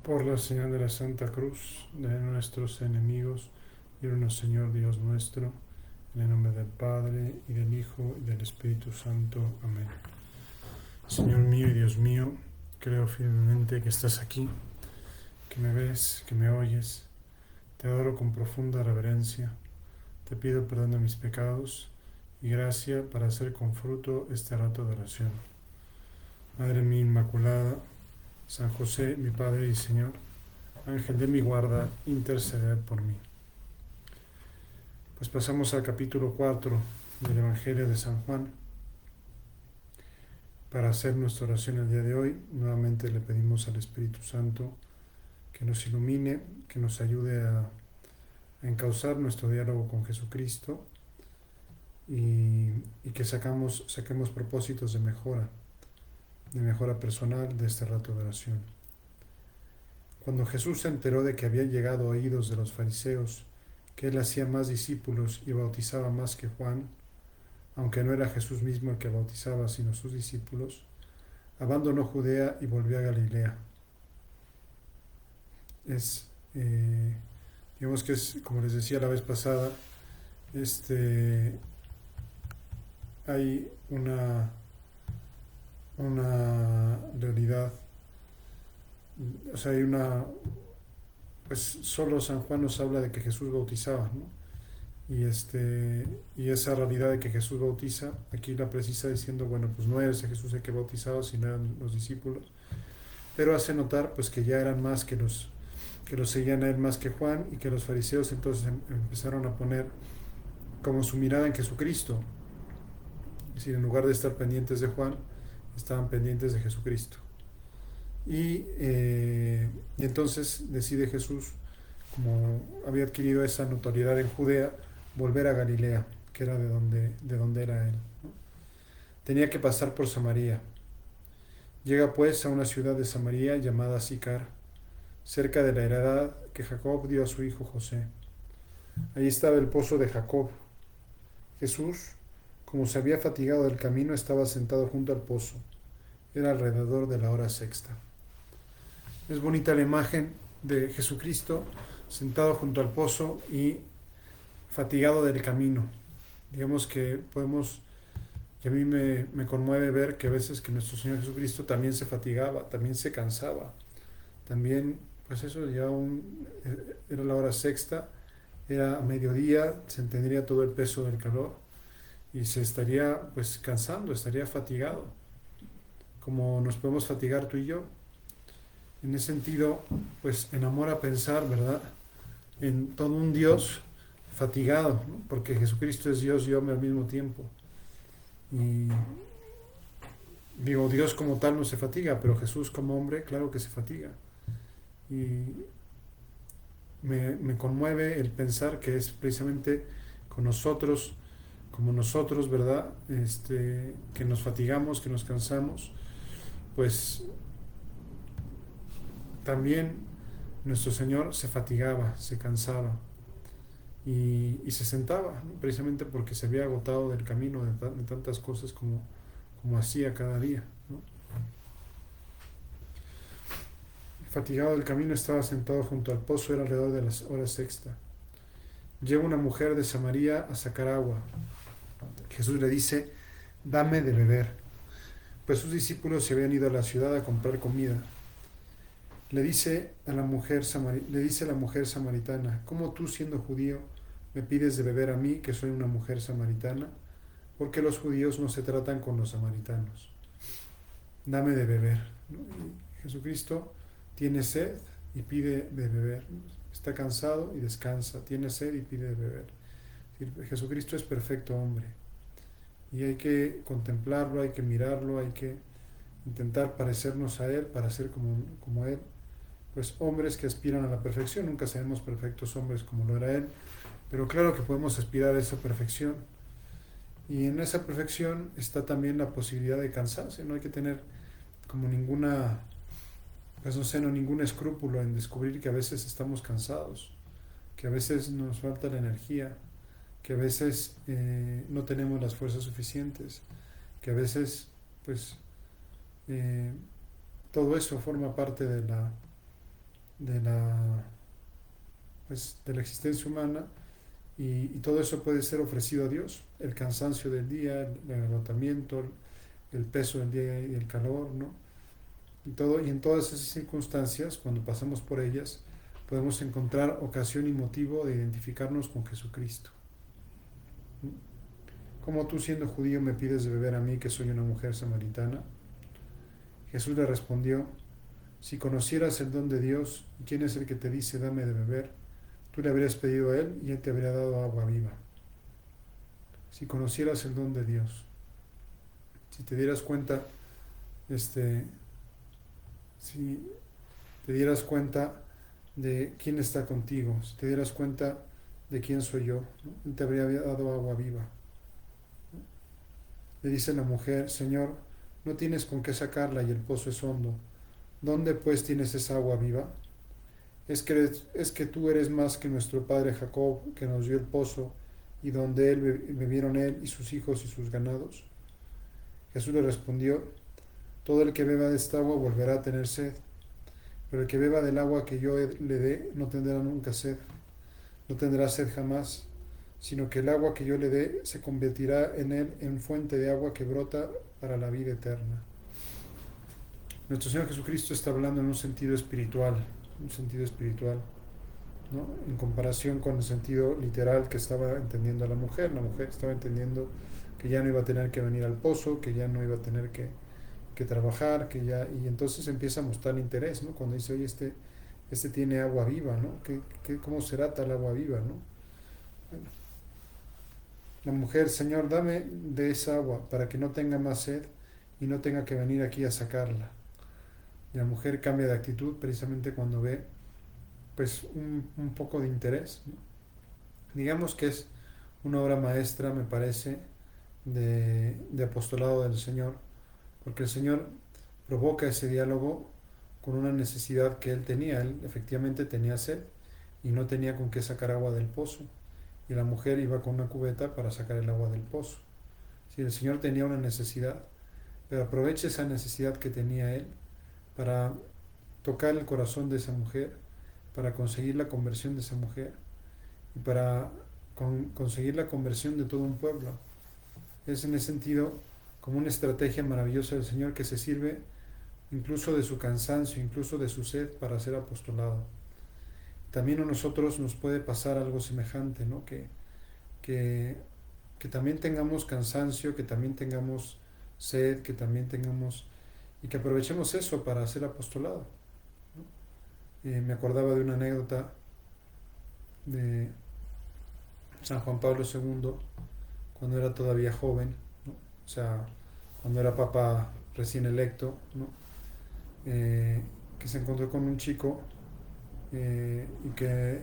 Por la señal de la Santa Cruz de nuestros enemigos, líbranos Señor Dios nuestro, en el nombre del Padre, y del Hijo, y del Espíritu Santo. Amén. Señor mío y Dios mío, creo firmemente que estás aquí, que me ves, que me oyes. Te adoro con profunda reverencia. Te pido perdón de mis pecados y gracia para hacer con fruto este rato de oración. Madre mía Inmaculada, San José, mi Padre y Señor, Ángel de mi guarda, interceded por mí. Pues pasamos al capítulo 4 del Evangelio de San Juan. Para hacer nuestra oración el día de hoy, nuevamente le pedimos al Espíritu Santo que nos ilumine, que nos ayude a encauzar nuestro diálogo con Jesucristo y que saquemos propósitos de mejora personal de este rato de oración. Cuando Jesús se enteró de que había llegado a oídos de los fariseos que él hacía más discípulos y bautizaba más que Juan, aunque no era Jesús mismo el que bautizaba, sino sus discípulos, abandonó Judea y volvió a Galilea. Es, digamos que es, como les decía la vez pasada, hay una realidad, o sea, pues solo San Juan nos habla de que Jesús bautizaba, ¿no? Y esa realidad de que Jesús bautiza, aquí la precisa diciendo, bueno, pues no era ese Jesús el que bautizaba, sino eran los discípulos, pero hace notar pues que ya eran más que los seguían a él más que Juan, y que los fariseos entonces empezaron a poner como su mirada en Jesucristo. Es decir, en lugar de estar pendientes de Juan, estaban pendientes de Jesucristo. Y entonces decide Jesús, como había adquirido esa notoriedad en Judea, volver a Galilea, que era de donde era él, ¿no? Tenía que pasar por Samaria. Llega pues a una ciudad de Samaria llamada Sicar, cerca de la heredad que Jacob dio a su hijo José. Allí estaba el pozo de Jacob. Jesús, como se había fatigado del camino, estaba sentado junto al pozo. Era alrededor de la hora sexta. Es bonita la imagen de Jesucristo sentado junto al pozo y fatigado del camino. Digamos que a mí me conmueve ver que a veces que nuestro Señor Jesucristo también se fatigaba, también se cansaba, también, pues eso, era la hora sexta, era a mediodía, se tendría todo el peso del calor y se estaría pues cansando, estaría fatigado, como nos podemos fatigar tú y yo. En ese sentido, pues enamora pensar, ¿verdad?, en todo un Dios fatigado, ¿no? Porque Jesucristo es Dios y hombre al mismo tiempo. Y digo, Dios como tal no se fatiga, pero Jesús como hombre, claro que se fatiga. Y me conmueve el pensar que es precisamente con nosotros, como nosotros, ¿verdad? Que nos fatigamos, que nos cansamos, pues también nuestro Señor se fatigaba, se cansaba y se sentaba, ¿no? Precisamente porque se había agotado del camino de tantas cosas como hacía cada día, ¿no? Fatigado del camino, estaba sentado junto al pozo, era alrededor de las horas sexta. Llega una mujer de Samaria a sacar agua. Jesús le dice, dame de beber, pues sus discípulos se habían ido a la ciudad a comprar comida. Le dice a la mujer samaritana, ¿cómo tú, siendo judío, me pides de beber a mí, que soy una mujer samaritana? Porque los judíos no se tratan con los samaritanos. Dame de beber, ¿no? Y Jesucristo tiene sed y pide de beber. Está cansado y descansa, tiene sed y pide de beber. Jesucristo es perfecto hombre y hay que contemplarlo, hay que mirarlo, hay que intentar parecernos a Él para ser como Él. Pues hombres que aspiran a la perfección, nunca seremos perfectos hombres como lo era Él, pero claro que podemos aspirar a esa perfección. Y en esa perfección está también la posibilidad de cansarse, no hay que tener como pues no sé, no ningún escrúpulo en descubrir que a veces estamos cansados, que a veces nos falta la energía, que a veces no tenemos las fuerzas suficientes, que a veces pues eh, todo eso forma parte de la, pues, de la existencia humana, y todo eso puede ser ofrecido a Dios. El cansancio del día, el agotamiento, el peso del día y el calor, ¿no? Y en todas esas circunstancias, cuando pasamos por ellas, podemos encontrar ocasión y motivo de identificarnos con Jesucristo. ¿Cómo tú, siendo judío, me pides de beber a mí, que soy una mujer samaritana? Jesús le respondió: si conocieras el don de Dios, quién es el que te dice dame de beber, tú le habrías pedido a él y él te habría dado agua viva. Si conocieras el don de Dios, si te dieras cuenta, si te dieras cuenta de quién está contigo, si te dieras cuenta de quién soy yo, ¿no? Él te habría dado agua viva. Le dice la mujer: Señor, no tienes con qué sacarla y el pozo es hondo. ¿Dónde pues tienes esa agua viva? Es que tú eres más que nuestro padre Jacob, que nos dio el pozo, y donde él bebieron él y sus hijos y sus ganados. Jesús le respondió: todo el que beba de esta agua volverá a tener sed, pero el que beba del agua que yo le dé no tendrá nunca sed, no tendrá sed jamás, sino que el agua que yo le dé se convertirá en él en fuente de agua que brota para la vida eterna. Nuestro Señor Jesucristo está hablando en un sentido espiritual, ¿no? En comparación con el sentido literal que estaba entendiendo la mujer. La mujer estaba entendiendo que ya no iba a tener que venir al pozo, que ya no iba a tener que trabajar, y entonces empieza a mostrar interés, ¿no? Cuando dice: oye, este tiene agua viva, ¿no? ¿Cómo será tal agua viva, ¿no? Bueno, la mujer: Señor, dame de esa agua para que no tenga más sed y no tenga que venir aquí a sacarla. Y la mujer cambia de actitud precisamente cuando ve, pues, un poco de interés, ¿no? Digamos que es una obra maestra, me parece, de apostolado del Señor, porque el Señor provoca ese diálogo con una necesidad que él tenía. Él efectivamente tenía sed y no tenía con qué sacar agua del pozo, y la mujer iba con una cubeta para sacar el agua del pozo. Si el Señor tenía una necesidad, pero aprovecha esa necesidad que tenía él para tocar el corazón de esa mujer, para conseguir la conversión de esa mujer y para conseguir la conversión de todo un pueblo. Es en ese sentido como una estrategia maravillosa del Señor, que se sirve incluso de su cansancio, incluso de su sed, para hacer apostolado. También a nosotros nos puede pasar algo semejante, ¿no? Que, que también tengamos cansancio, que también tengamos sed, que también tengamos, y que aprovechemos eso para hacer apostolado, ¿no? Me acordaba de una anécdota de San Juan Pablo II, cuando era todavía joven, ¿no? O sea, cuando era papa recién electo, ¿no? Que se encontró con un chico, y que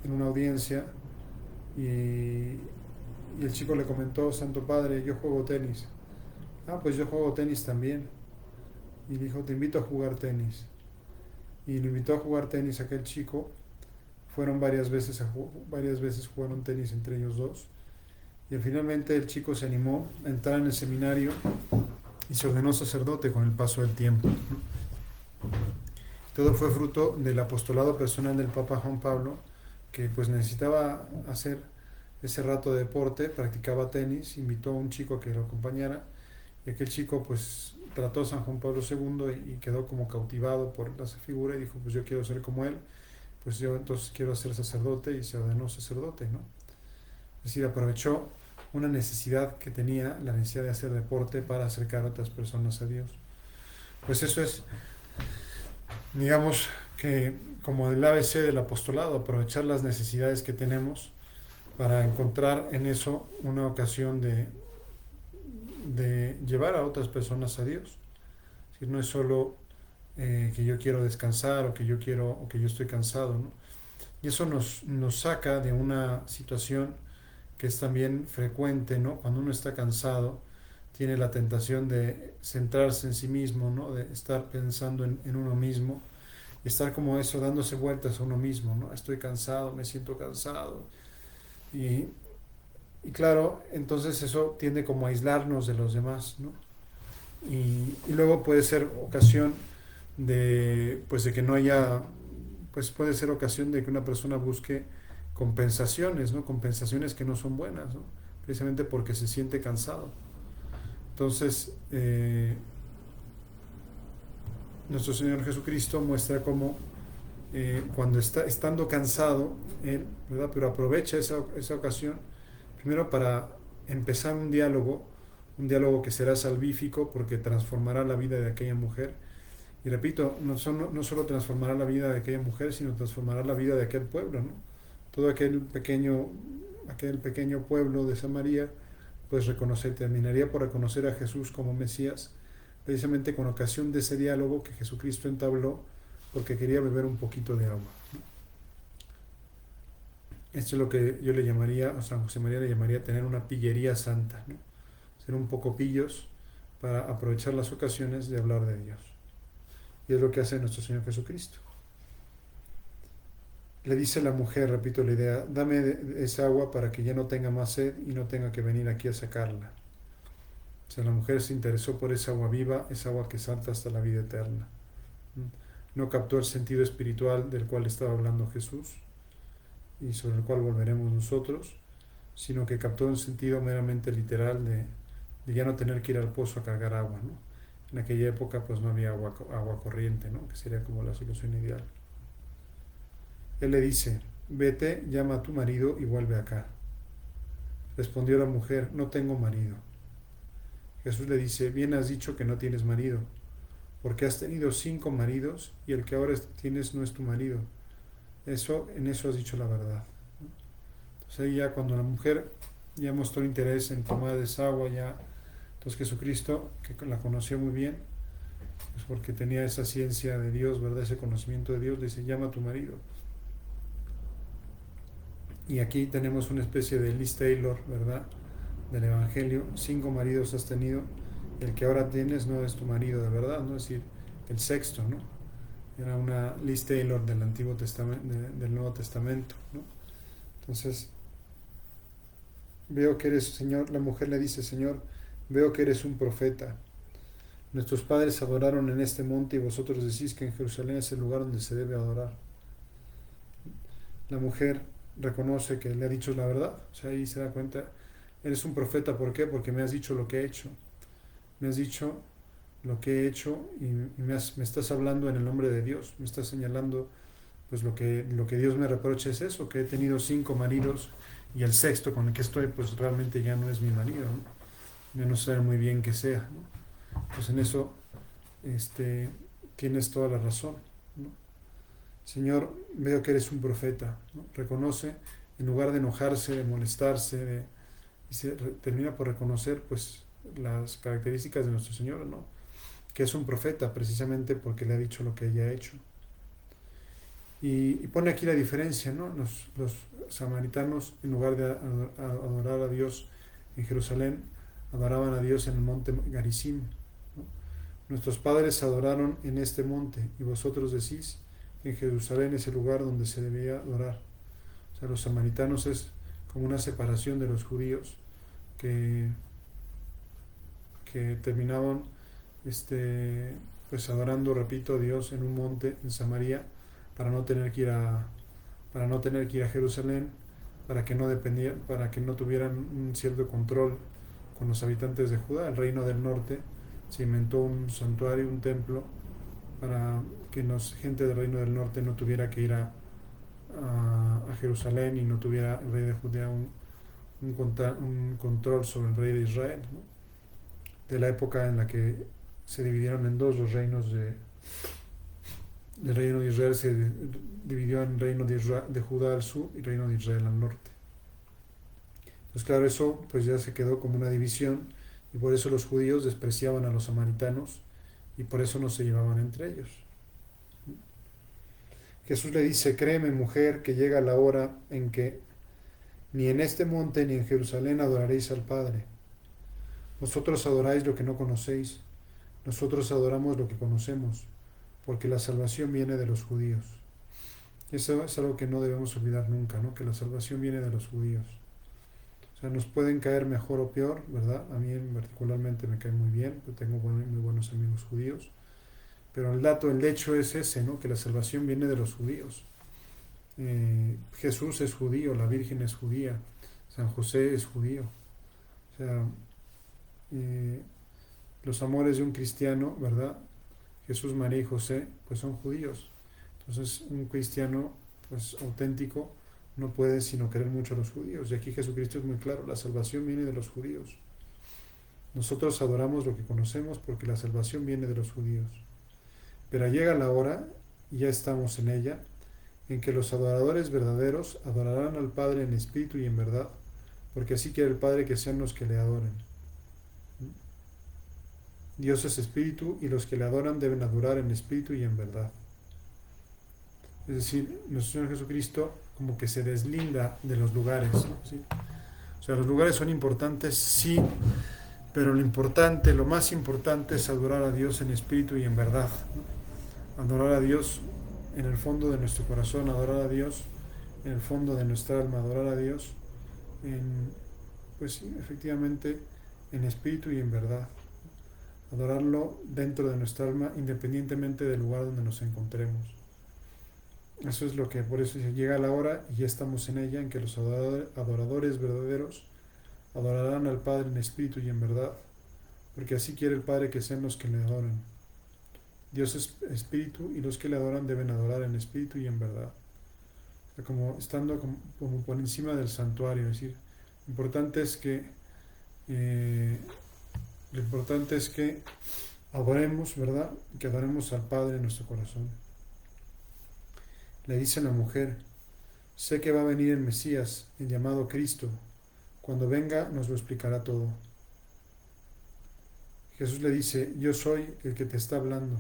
en una audiencia, y el chico le comentó: Santo Padre, yo juego tenis. Ah, pues yo juego tenis también. Y dijo: te invito a jugar tenis. Y lo invitó a jugar tenis a aquel chico. Fueron varias veces jugaron tenis entre ellos dos. Y finalmente el chico se animó a entrar en el seminario y se ordenó sacerdote con el paso del tiempo. Todo fue fruto del apostolado personal del Papa Juan Pablo, que pues necesitaba hacer ese rato de deporte, practicaba tenis, invitó a un chico a que lo acompañara, y aquel chico pues trató a San Juan Pablo II y quedó como cautivado por esa figura, y dijo: pues yo quiero ser como él, pues yo entonces quiero ser sacerdote, y se ordenó sacerdote, ¿no? Es decir, aprovechó una necesidad que tenía, la necesidad de hacer deporte, para acercar a otras personas a Dios. Pues eso es, digamos, que como el ABC del apostolado, aprovechar las necesidades que tenemos para encontrar en eso una ocasión de llevar a otras personas a Dios. Es decir, no es solo que yo quiero descansar, o que yo estoy cansado, ¿no? Y eso nos saca de una situación que es también frecuente, ¿no? Cuando uno está cansado, tiene la tentación de centrarse en sí mismo, ¿no? De estar pensando en uno mismo, y estar como eso, dándose vueltas a uno mismo, ¿no? Estoy cansado, me siento cansado. Y, y claro, entonces eso tiende como a aislarnos de los demás, ¿no? Y luego puede ser ocasión de, pues, de que no haya pues puede ser ocasión de que una persona busque compensaciones, ¿no? Compensaciones que no son buenas, ¿no? Precisamente porque se siente cansado. Entonces, nuestro Señor Jesucristo muestra cómo cuando está estando cansado, Él, ¿verdad? Pero aprovecha esa ocasión, primero para empezar un diálogo que será salvífico porque transformará la vida de aquella mujer. Y repito, no solo transformará la vida de aquella mujer, sino transformará la vida de aquel pueblo, ¿no? Todo aquel pequeño pueblo de Samaria, pues terminaría por reconocer a Jesús como Mesías, precisamente con ocasión de ese diálogo que Jesucristo entabló, porque quería beber un poquito de agua. Esto es lo que yo le llamaría, o San José María le llamaría tener una pillería santa, ¿no? Ser un poco pillos para aprovechar las ocasiones de hablar de Dios. Y es lo que hace nuestro Señor Jesucristo. Le dice la mujer, repito la idea, dame esa agua para que ya no tenga más sed y no tenga que venir aquí a sacarla. O sea, la mujer se interesó por esa agua viva, esa agua que salta hasta la vida eterna. No captó el sentido espiritual del cual estaba hablando Jesús y sobre el cual volveremos nosotros, sino que captó un sentido meramente literal de ya no tener que ir al pozo a cargar agua, ¿no? En aquella época pues no había agua corriente, ¿no? Que sería como la solución ideal. Él le dice, vete, llama a tu marido y vuelve acá. Respondió la mujer, no tengo marido. Jesús le dice, bien has dicho que no tienes marido, porque has tenido 5 maridos y el que ahora tienes no es tu marido. En eso has dicho la verdad. Entonces ahí ya cuando la mujer ya mostró interés en tomar esa agua, entonces Jesucristo, que la conoció muy bien, pues porque tenía esa ciencia de Dios, ¿verdad? Ese conocimiento de Dios, dice, llama a tu marido. Y aquí tenemos una especie de Liz Taylor, ¿verdad? Del Evangelio. 5 maridos has tenido, el que ahora tienes no es tu marido de verdad, ¿no? Es decir, el sexto, ¿no? Era una Liz Taylor del Antiguo Testamento, del Nuevo Testamento, ¿no? Entonces, veo que eres, Señor, la mujer le dice, Señor, veo que eres un profeta. Nuestros padres adoraron en este monte y vosotros decís que en Jerusalén es el lugar donde se debe adorar. La mujer reconoce que le ha dicho la verdad, o sea, ahí se da cuenta, eres un profeta, ¿por qué? Porque me has dicho lo que he hecho. Me has dicho lo que he hecho y me estás hablando en el nombre de Dios, me estás señalando, pues lo que Dios me reprocha es eso, que he tenido 5 maridos y el sexto con el que estoy, pues realmente ya no es mi marido, ¿no? Yo no sé muy bien qué sea, ¿no? Pues en eso tienes toda la razón, ¿no? Señor, veo que eres un profeta, ¿no? Reconoce, en lugar de enojarse, de molestarse, termina por reconocer pues las características de nuestro Señor, ¿no? Que es un profeta precisamente porque le ha dicho lo que ella ha hecho. Y pone aquí la diferencia, ¿no? Los samaritanos, en lugar de adorar a Dios en Jerusalén, adoraban a Dios en el monte Garizim, ¿no? Nuestros padres adoraron en este monte y vosotros decís que en Jerusalén es el lugar donde se debía adorar. O sea, los samaritanos es como una separación de los judíos que terminaban pues adorando, repito, a Dios en un monte en Samaria para no tener que ir a Jerusalén, para que no tuvieran un cierto control con los habitantes de Judá. El reino del norte se inventó un santuario, un templo, para que la gente del reino del norte no tuviera que ir a Jerusalén y no tuviera el rey de Judea un control sobre el rey de Israel, ¿no? De la época en la que se dividieron en dos los reinos del reino de Israel, se dividió en reino de Judá al sur y reino de Israel al norte. Pues claro, eso pues ya se quedó como una división y por eso los judíos despreciaban a los samaritanos y por eso no se llevaban entre ellos. Jesús le dice, créeme mujer, que llega la hora en que ni en este monte ni en Jerusalén adoraréis al Padre. Vosotros adoráis lo que no conocéis, nosotros adoramos lo que conocemos, porque la salvación viene de los judíos. Eso es algo que no debemos olvidar nunca, ¿no? Que la salvación viene de los judíos. O sea, nos pueden caer mejor o peor, ¿verdad? A mí particularmente me cae muy bien, yo tengo muy buenos amigos judíos, Pero el hecho es ese, ¿no? Que la salvación viene de los judíos. Jesús es judío, la Virgen es judía, San José es judío. O sea, eh, los amores de un cristiano, ¿verdad? Jesús, María y José, pues son judíos. Entonces, un cristiano, pues auténtico, no puede sino querer mucho a los judíos. Y aquí Jesucristo es muy claro, la salvación viene de los judíos. Nosotros adoramos lo que conocemos porque la salvación viene de los judíos. Pero llega la hora, y ya estamos en ella, en que los adoradores verdaderos adorarán al Padre en espíritu y en verdad, porque así quiere el Padre que sean los que le adoren. Dios es espíritu y los que le adoran deben adorar en espíritu y en verdad. Es decir, nuestro Señor Jesucristo como que se deslinda de los lugares, ¿sí? O sea, los lugares son importantes, sí, pero lo más importante es adorar a Dios en espíritu y en verdad, ¿no? Adorar a Dios en el fondo de nuestro corazón, adorar a Dios en el fondo de nuestra alma, adorar a Dios pues sí, efectivamente, en espíritu y en verdad. Adorarlo dentro de nuestra alma, independientemente del lugar donde nos encontremos. Eso es lo que, por eso llega la hora, y ya estamos en ella, en que los adoradores verdaderos adorarán al Padre en espíritu y en verdad, porque así quiere el Padre que sean los que le adoren. Dios es espíritu y los que le adoran deben adorar en espíritu y en verdad. O sea, como estando como por encima del santuario, es decir, eh, lo importante es que adoremos, ¿verdad? Que adoremos al Padre en nuestro corazón. Le dice la mujer, sé que va a venir el Mesías, el llamado Cristo. Cuando venga nos lo explicará todo. Jesús le dice, yo soy el que te está hablando.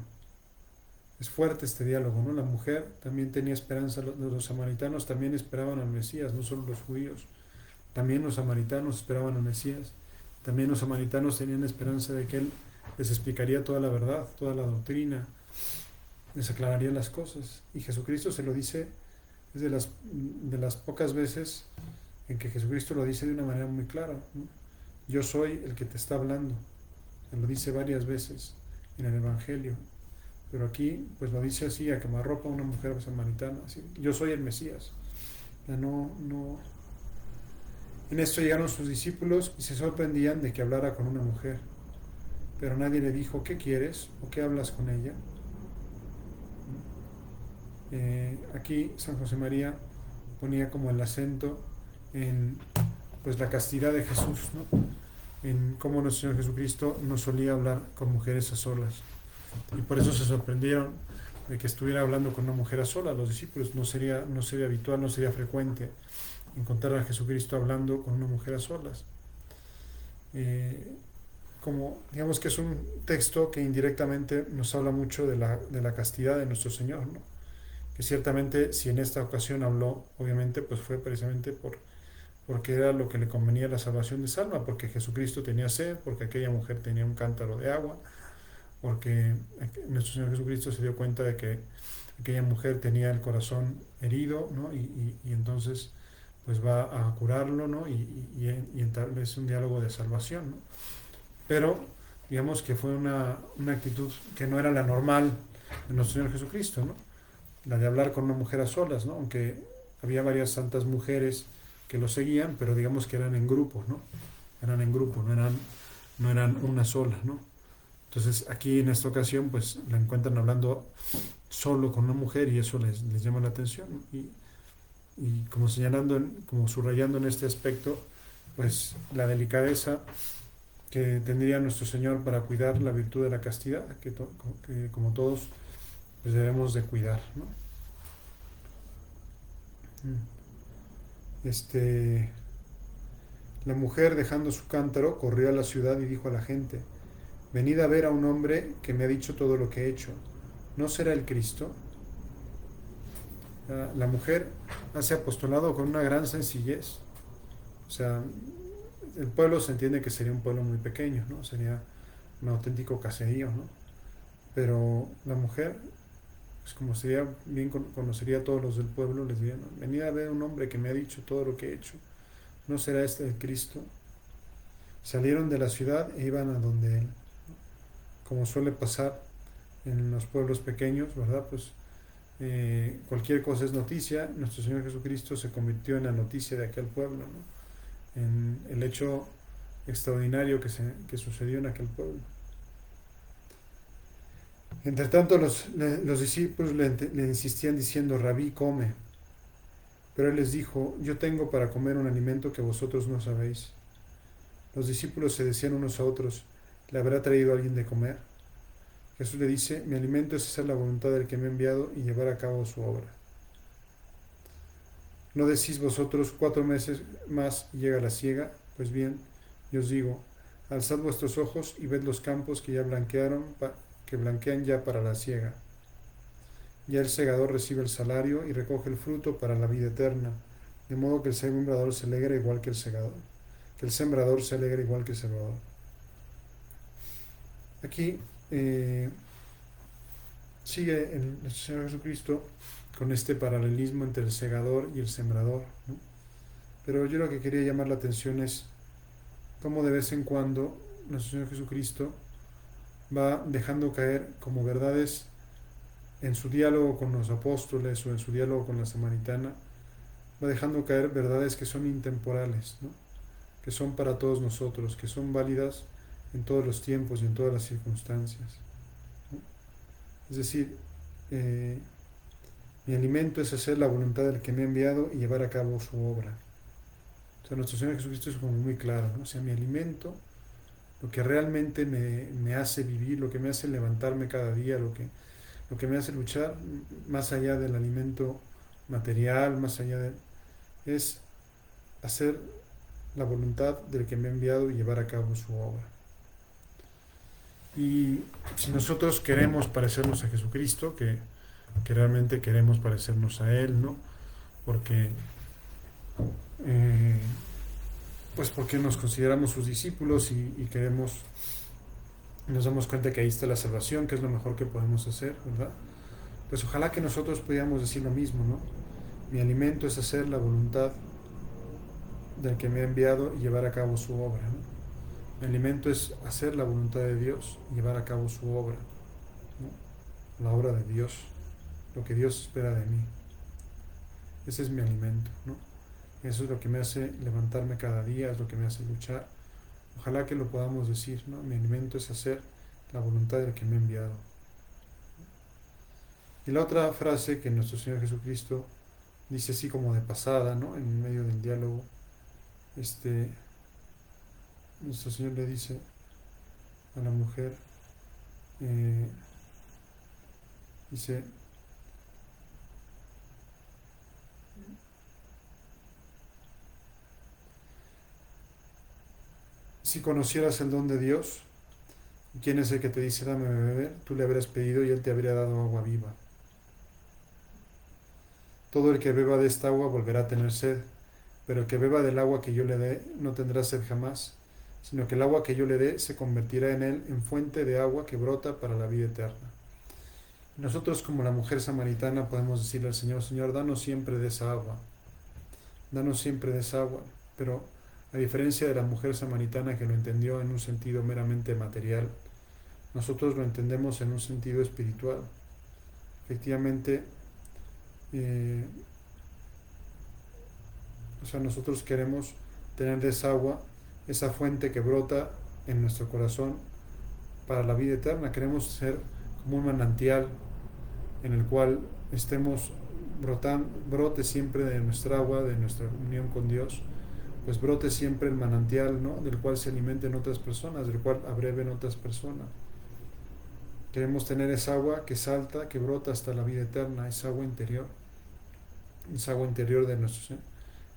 Es fuerte este diálogo, ¿no? La mujer también tenía esperanza, los samaritanos también esperaban al Mesías, no solo los judíos. También los samaritanos esperaban al Mesías. También los samaritanos tenían esperanza de que Él les explicaría toda la verdad, toda la doctrina, les aclararía las cosas. Y Jesucristo se lo dice, es de las pocas veces en que Jesucristo lo dice de una manera muy clara, ¿no? Yo soy el que te está hablando. Se lo dice varias veces en el Evangelio. Pero aquí, pues lo dice así, a quemarropa una mujer samaritana. Así, yo soy el Mesías. Ya no. En esto llegaron sus discípulos y se sorprendían de que hablara con una mujer. Pero nadie le dijo, ¿qué quieres? ¿O qué hablas con ella? Aquí San José María ponía como el acento en pues la castidad de Jesús, ¿no? En cómo nuestro Señor Jesucristo no solía hablar con mujeres a solas. Y por eso se sorprendieron de que estuviera hablando con una mujer a solas. Los discípulos no sería habitual, no sería frecuente encontrar a Jesucristo hablando con una mujer a solas. Como digamos que es un texto que indirectamente nos habla mucho de la castidad de nuestro Señor, ¿no? Que ciertamente si en esta ocasión habló, obviamente pues fue precisamente porque era lo que le convenía a la salvación de su alma, porque Jesucristo tenía sed, porque aquella mujer tenía un cántaro de agua, porque nuestro Señor Jesucristo se dio cuenta de que aquella mujer tenía el corazón herido, ¿no? Y entonces pues va a curarlo, ¿no? Y establece un diálogo de salvación, ¿no? Pero digamos que fue una actitud que no era la normal de nuestro Señor Jesucristo, ¿no? La de hablar con una mujer a solas, ¿no? Aunque había varias santas mujeres que lo seguían, pero digamos que eran en grupo, ¿no? Eran en grupo, no eran una sola, ¿no? Entonces aquí en esta ocasión pues la encuentran hablando solo con una mujer y eso les llama la atención, ¿no? Y como señalando, como subrayando en este aspecto, pues la delicadeza que tendría nuestro Señor para cuidar la virtud de la castidad, que como todos pues debemos de cuidar, ¿no? La mujer, dejando su cántaro, corrió a la ciudad y dijo a la gente, venid a ver a un hombre que me ha dicho todo lo que he hecho. ¿No será el Cristo? La mujer hace apostolado con una gran sencillez. O sea, el pueblo se entiende que sería un pueblo muy pequeño, ¿no? Sería un auténtico caserío, ¿no? Pero la mujer, pues como sería bien conocería a todos los del pueblo, les diría, ¿no? Venid a ver a un hombre que me ha dicho todo lo que he hecho. ¿No será este el Cristo? Salieron de la ciudad e iban a donde él. Como suele pasar en los pueblos pequeños, ¿verdad? Pues cualquier cosa es noticia. Nuestro Señor Jesucristo se convirtió en la noticia de aquel pueblo, ¿no? En el hecho extraordinario que sucedió en aquel pueblo. Entre tanto, los discípulos le insistían diciendo: Rabí, come. Pero él les dijo: Yo tengo para comer un alimento que vosotros no sabéis. Los discípulos se decían unos a otros: ¿Le habrá traído alguien de comer? Jesús le dice: Mi alimento es hacer la voluntad del que me ha enviado y llevar a cabo su obra. ¿No decís vosotros: 4 meses más y llega la siega? Pues bien, yo os digo: alzad vuestros ojos y ved los campos que ya que blanquean ya para la siega. Ya el segador recibe el salario y recoge el fruto para la vida eterna, de modo que el sembrador se alegra igual que el segador, que el sembrador se alegra igual que el sembrador. Aquí sigue el Señor Jesucristo con este paralelismo entre el segador y el sembrador, ¿no? Pero yo lo que quería llamar la atención es cómo de vez en cuando nuestro Señor Jesucristo va dejando caer como verdades en su diálogo con los apóstoles o en su diálogo con la samaritana, va dejando caer verdades que son intemporales, ¿no? Que son para todos nosotros, que son válidas en todos los tiempos y en todas las circunstancias, ¿no? Es decir, mi alimento es hacer la voluntad del que me ha enviado y llevar a cabo su obra. O sea, nuestro Señor Jesucristo es como muy claro, ¿no? O sea, mi alimento, lo que realmente me hace vivir, lo que me hace levantarme cada día, lo que me hace luchar, más allá del alimento material, más allá de, es hacer la voluntad del que me ha enviado y llevar a cabo su obra. Y si nosotros queremos parecernos a Jesucristo, que realmente queremos parecernos a Él, ¿no? Porque, eh, pues porque nos consideramos sus discípulos y queremos, nos damos cuenta que ahí está la salvación, que es lo mejor que podemos hacer, ¿verdad? Pues ojalá que nosotros pudiéramos decir lo mismo, ¿no? Mi alimento es hacer la voluntad del que me ha enviado y llevar a cabo su obra, ¿no? Mi alimento es hacer la voluntad de Dios y llevar a cabo su obra, ¿no? La obra de Dios, lo que Dios espera de mí. Ese es mi alimento, ¿no? Eso es lo que me hace levantarme cada día, es lo que me hace luchar. Ojalá que lo podamos decir, ¿no? Mi alimento es hacer la voluntad del que me ha enviado. Y la otra frase que nuestro Señor Jesucristo dice así como de pasada, ¿no? En medio del diálogo, nuestro Señor le dice a la mujer, dice, si conocieras el don de Dios, ¿quién es el que te dice dame a beber? Tú le habrías pedido y él te habría dado agua viva. Todo el que beba de esta agua volverá a tener sed, pero el que beba del agua que yo le dé no tendrá sed jamás, sino que el agua que yo le dé se convertirá en él en fuente de agua que brota para la vida eterna. Nosotros como la mujer samaritana podemos decirle al Señor: Señor, danos siempre de esa agua, danos siempre de esa agua. Pero a diferencia de la mujer samaritana que lo entendió en un sentido meramente material, nosotros lo entendemos en un sentido espiritual. Efectivamente, o sea, nosotros queremos tener de esa agua, esa fuente que brota en nuestro corazón para la vida eterna. Queremos ser como un manantial en el cual estemos brote siempre de nuestra agua, de nuestra unión con Dios, pues brote siempre el manantial, ¿no? Del cual se alimenten otras personas, del cual abreven otras personas. Queremos tener esa agua que salta, que brota hasta la vida eterna, esa agua interior de nuestro Señor,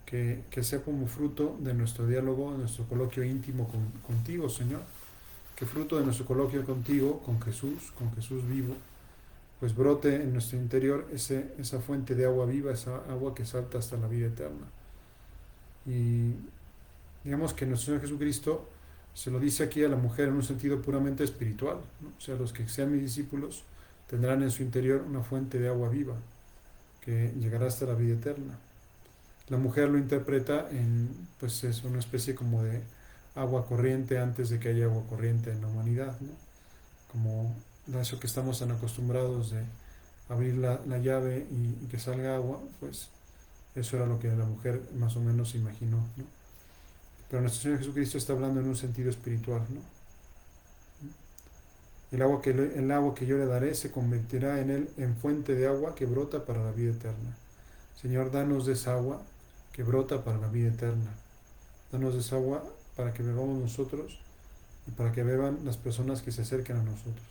que sea como fruto de nuestro diálogo, de nuestro coloquio íntimo contigo, Señor, que fruto de nuestro coloquio contigo, con Jesús vivo, pues brote en nuestro interior esa fuente de agua viva, esa agua que salta hasta la vida eterna. Y digamos que nuestro Señor Jesucristo se lo dice aquí a la mujer en un sentido puramente espiritual, ¿no? O sea, los que sean mis discípulos tendrán en su interior una fuente de agua viva que llegará hasta la vida eterna. La mujer lo interpreta pues es una especie como de agua corriente antes de que haya agua corriente en la humanidad, ¿no? Como eso que estamos tan acostumbrados de abrir la llave y que salga agua, pues eso era lo que la mujer más o menos se imaginó, ¿no? Pero nuestro Señor Jesucristo está hablando en un sentido espiritual, ¿no? El agua que yo le daré se convertirá en él en fuente de agua que brota para la vida eterna. Señor, danos de esa agua que brota para la vida eterna. Danos de esa agua para que bebamos nosotros y para que beban las personas que se acerquen a nosotros.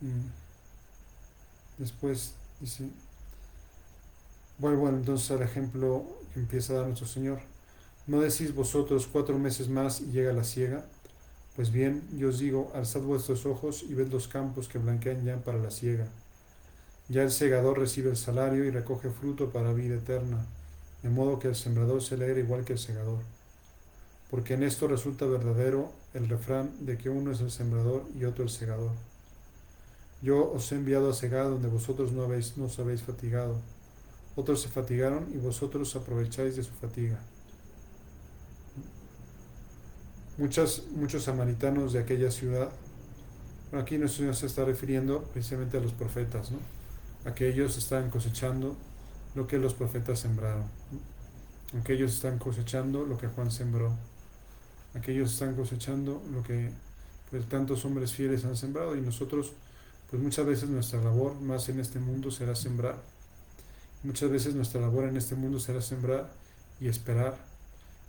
Y después dice, vuelvo entonces al ejemplo que empieza a dar nuestro Señor. ¿No decís vosotros 4 meses más y llega la siega? Pues bien, yo os digo, alzad vuestros ojos y ved los campos que blanquean ya para la siega. Ya el segador recibe el salario y recoge fruto para vida eterna, de modo que el sembrador se alegra igual que el segador. Porque en esto resulta verdadero el refrán de que uno es el sembrador y otro el segador. Yo os he enviado a cegar donde vosotros no os habéis fatigado. Otros se fatigaron y vosotros aprovecháis de su fatiga. Muchos samaritanos de aquella ciudad, bueno, aquí nuestro Señor se está refiriendo precisamente a los profetas, ¿no? A que ellos están cosechando lo que los profetas sembraron, ¿no? A que ellos están cosechando lo que Juan sembró, a que ellos están cosechando lo que pues tantos hombres fieles han sembrado, y nosotros pues muchas veces nuestra labor más en este mundo será sembrar. Muchas veces nuestra labor en este mundo será sembrar y esperar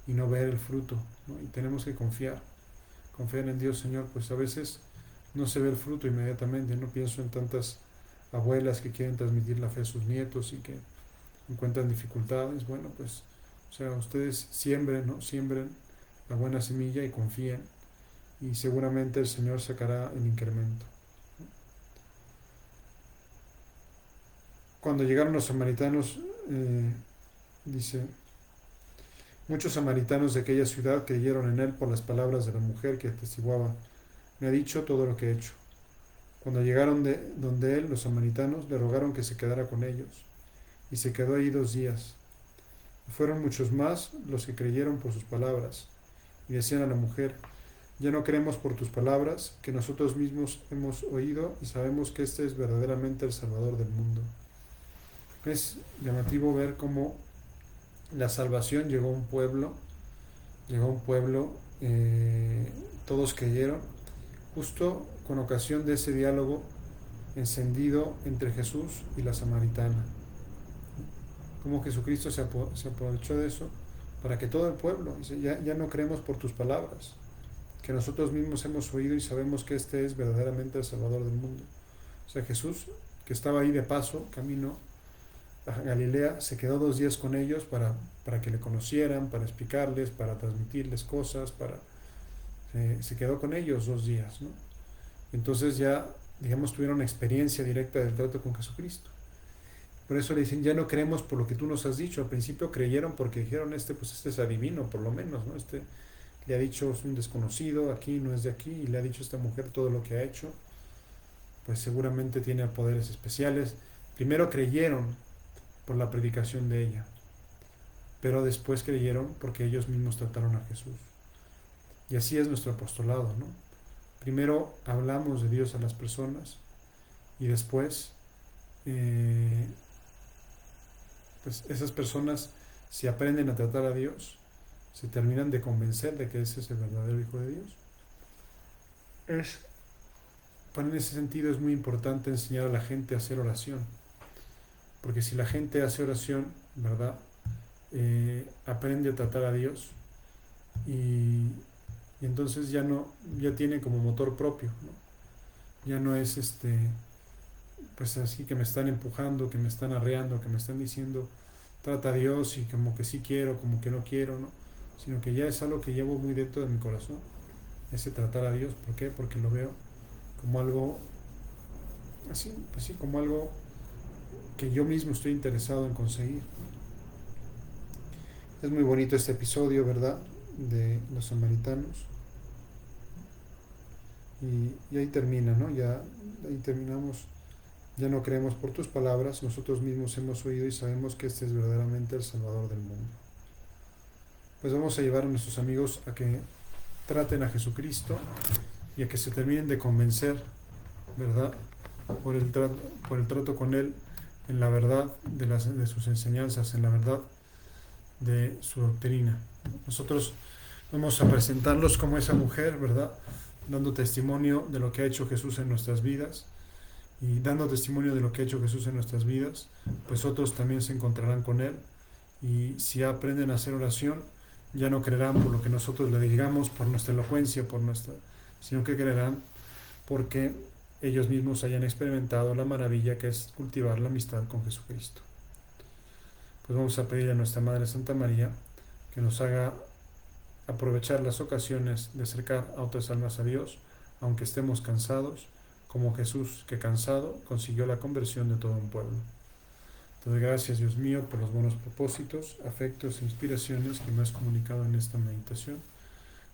y no ver el fruto, ¿no? Y tenemos que confiar en Dios, Señor. Pues a veces no se ve el fruto inmediatamente. No pienso en tantas abuelas que quieren transmitir la fe a sus nietos y que encuentran dificultades. Bueno, pues, o sea, ustedes siembren, ¿no? Siembren la buena semilla y confíen, y seguramente el Señor sacará el incremento. Cuando llegaron los samaritanos, dice, muchos samaritanos de aquella ciudad creyeron en él por las palabras de la mujer que atestiguaba, me ha dicho todo lo que he hecho. Cuando llegaron donde él, los samaritanos le rogaron que se quedara con ellos, y se quedó ahí 2 días. Y fueron muchos más los que creyeron por sus palabras, y decían a la mujer, ya no creemos por tus palabras, que nosotros mismos hemos oído y sabemos que este es verdaderamente el Salvador del mundo. Es llamativo ver cómo la salvación llegó a un pueblo, todos creyeron, justo con ocasión de ese diálogo encendido entre Jesús y la samaritana. Como Jesucristo se aprovechó de eso para que todo el pueblo, dice, ya no creemos por tus palabras, que nosotros mismos hemos oído y sabemos que este es verdaderamente el Salvador del mundo. O sea, Jesús, que estaba ahí de paso, camino a Galilea, se quedó 2 días con ellos para que le conocieran, para explicarles, para transmitirles cosas, se quedó con ellos 2 días, ¿no? Entonces ya, digamos, tuvieron experiencia directa del trato con Jesucristo. Por eso le dicen, ya no creemos por lo que tú nos has dicho. Al principio creyeron porque dijeron, pues este es adivino, por lo menos, ¿no? Este le ha dicho, es un desconocido, aquí no es de aquí, y le ha dicho a esta mujer todo lo que ha hecho, pues seguramente tiene poderes especiales. Primero creyeron por la predicación de ella, pero después creyeron porque ellos mismos trataron a Jesús. Y así es nuestro apostolado, ¿no? Primero hablamos de Dios a las personas y después pues esas personas, si aprenden a tratar a Dios, se terminan de convencer de que ese es el verdadero Hijo de Dios. En ese sentido es muy importante enseñar a la gente a hacer oración, porque si la gente hace oración, ¿verdad? Aprende a tratar a Dios y entonces ya tiene como motor propio, ¿no? Ya no es pues así que me están empujando, que me están arreando, que me están diciendo trata a Dios, y como que sí quiero, como que no quiero, ¿no? Sino que ya es algo que llevo muy dentro de mi corazón, ese tratar a Dios. ¿Por qué? Porque lo veo como algo así, pues sí, como algo que yo mismo estoy interesado en conseguir. Es muy bonito este episodio, ¿verdad?, de los samaritanos. Y ahí termina, ¿no? Ya ahí terminamos. Ya no creemos por tus palabras, nosotros mismos hemos oído y sabemos que este es verdaderamente el Salvador del mundo. Pues vamos a llevar a nuestros amigos a que traten a Jesucristo y a que se terminen de convencer, ¿verdad? Por el trato con Él, en la verdad de sus enseñanzas, en la verdad de su doctrina. Nosotros vamos a presentarlos como esa mujer, ¿verdad? Dando testimonio de lo que ha hecho Jesús en nuestras vidas, y dando testimonio de lo que ha hecho Jesús en nuestras vidas, pues otros también se encontrarán con Él, y si aprenden a hacer oración, ya no creerán por lo que nosotros le digamos, por nuestra elocuencia, sino que creerán porque ellos mismos hayan experimentado la maravilla que es cultivar la amistad con Jesucristo. Pues vamos a pedir a nuestra Madre Santa María que nos haga aprovechar las ocasiones de acercar a otras almas a Dios, aunque estemos cansados, como Jesús, que cansado consiguió la conversión de todo un pueblo. Te doy gracias, Dios mío, por los buenos propósitos, afectos e inspiraciones que me has comunicado en esta meditación.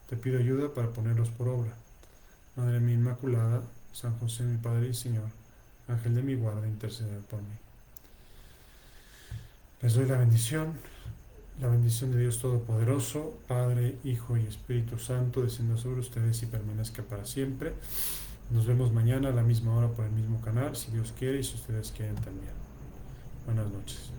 Te pido ayuda para ponerlos por obra. Madre mía Inmaculada, San José, mi Padre y Señor, Ángel de mi guarda, intercede por mí. Les doy la bendición de Dios Todopoderoso, Padre, Hijo y Espíritu Santo, descienda sobre ustedes y permanezca para siempre. Nos vemos mañana a la misma hora por el mismo canal, si Dios quiere y si ustedes quieren también. Buenas noches.